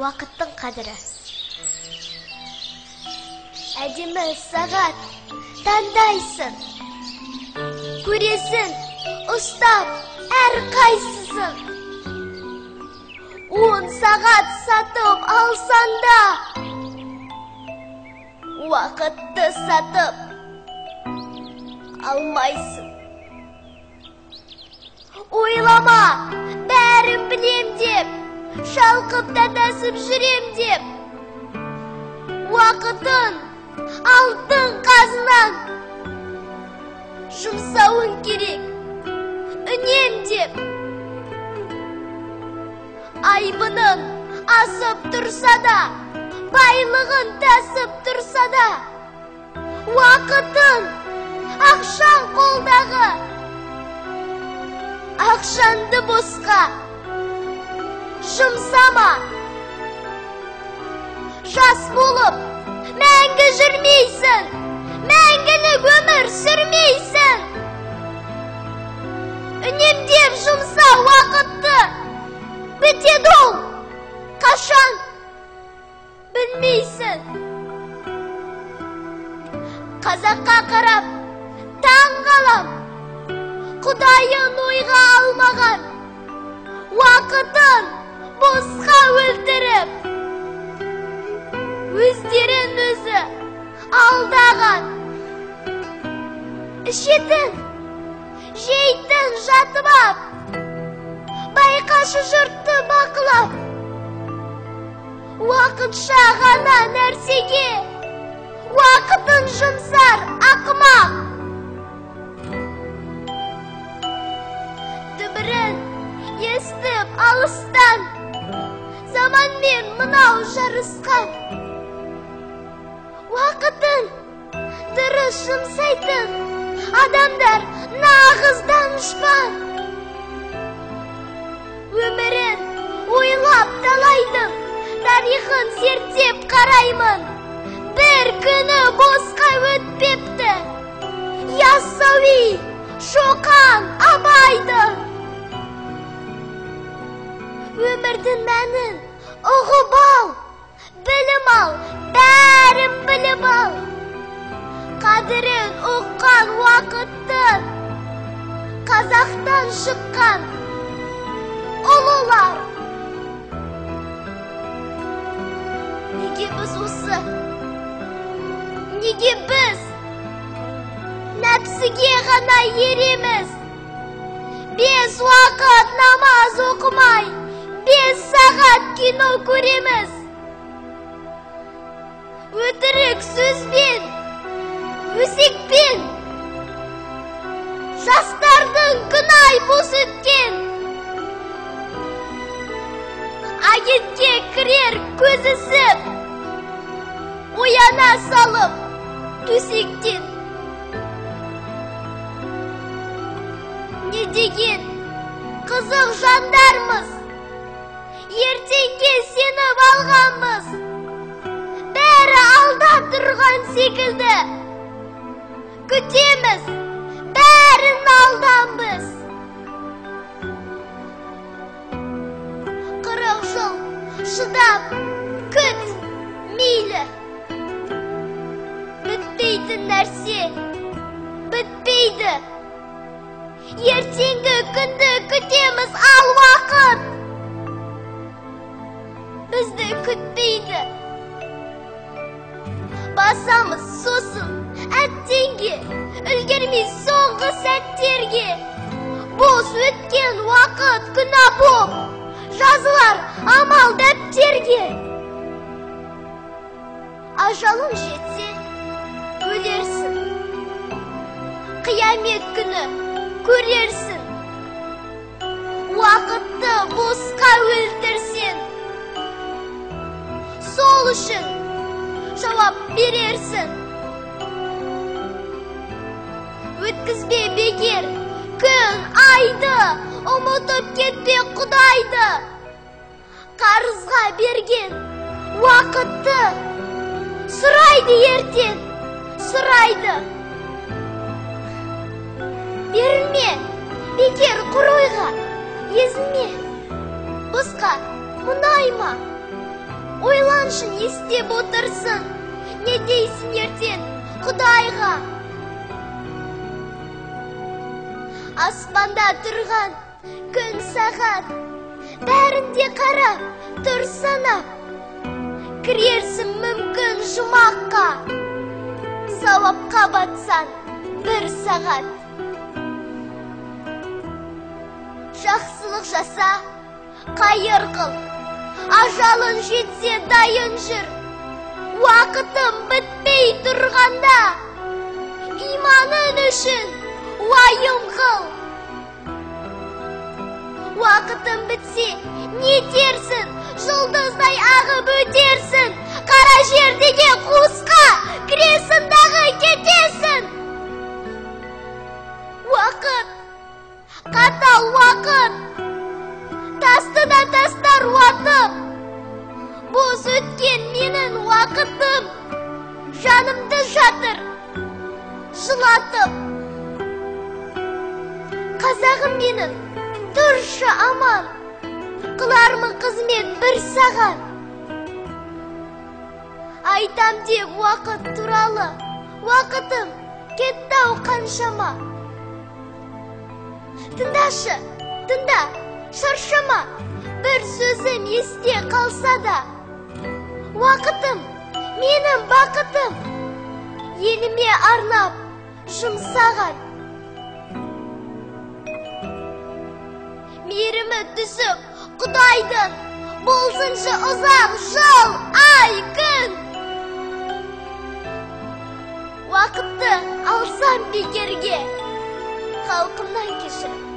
Уақыттың қадірі. Әдемі сағат таңдайсың, көресің, ұстап әр қайсысын. 10 сағат сатып алсан да, уақытты сатып алмайсың. Ойлама, бәрін білем деп, шалқып дадасып жүрем деп. Уақытын алтын қазынан жұмсауын керек, үнемдеп. Айбының асып тұрса да, байлығын тасып тұрса да, уақытын ақшаң қолдағы, ақшанды босқа жұмсама. Жас болып мәңгі жүрмейсің, мәңгілік өмір сүрмейсің. Үнемдеп жұмса уақытты, бітеді ол қашан білмейсің. Қазаққа қарап таң қалам, Құдайын ойға алмаған, уақытын босқа өлтіріп, өздерін өзі алдаған. Ішетін, жейтін жатып ап, байқашы жұртты бақылап. Уақытша ғана нәрсеге уақытын жұмсар ақымақ. Дүбірін естіп алыстан, заманмен мынау жарысқан. Уақытын дұрыс жұмсайтын адамдар нағыз данышпан. Өмірін ойлап талайдың, тарихын зерттеп қараймын. Бір күні босқа өтпепті, Яссауи, Шоқан, Абайдың. Өмірдің мәнін ұғып ал, білім ал, бәрін біліп ал. Қадірін ұққан уақыттың, Қазақтан шыққан ұлылар. Неге біз осы? Неге біз нәпсіге ғана ереміз? 5 уақыт намаз оқымай, 5 сағат кино көреміз. Өтірік сөзбен, өсекпен, жастардың күнай бос өткен. Агентке кірер көзісіп, ояна салып төсектен. Не деген қызық жандармыз, ертеңге сеніп алғанбыз. Бәрі алда тұрған секілді, күтеміз, бәрін алданбыз. 40 жыл шыдап күт, мейлі. Бітпейтін нәрсе бітпейді. Ертеңгі күнді күтеміз, ал уақыт бізді күтпейді. Басамыз сосын әттенге, үлгермей соңғы сәттерге. Бос өткен уақыт күнә боп жазылар амал дәптерге. Ажалың жетсе өлерсің, қиямет күні көрерсің. Уақытты босқа өлтірсен, сол үшін жауап берерсің. Өткізбе бекер күн айды, ұмытып кетпе Құдайды. Қарызға берген уақытты сұрайды ертең, сұрайды. Берілме бекер құр ойға, езілме босқа мұнайма. ойланшын, естеп отырсын. Не дейсің ертең Құдайға? Аспанда тұрған күн сағат, бәрінде қарап тұр санап. Кірерсің мүмкін жұмаққа, сауапқа батсан бір сағат. Жақсылық жаса, қайыр қыл, ажалын жетсе дайын жүр. Уақытым бітпей тұрғанда, иманың үшін уайым қыл. Уақытым бітсе, не терсін, жұлдыздай ағып өтерсін. Қара жердегі қуысқа кіресін дағы кетесін. Уақыт, қатал уақыт, тасты да тастар уатып. Бос өткен менің уақытым, жанымды жатыр жылатып. Қазағым менің, тұршы аман, қылармын қызмет бір саған. Айтам деп уақыт туралы, уақытым кетті-ау қаншама. Тыңдашы, тыңда, шаршама, бір сөзім есте қалса да. Уақытым, менің бақытым, еліме арнап жұмсаған. Мейірімі түсіп Құдайдың, болсыншы ұзақ жыл, ай, күн. Уақытты алсам бекерге, халқымнан кешір.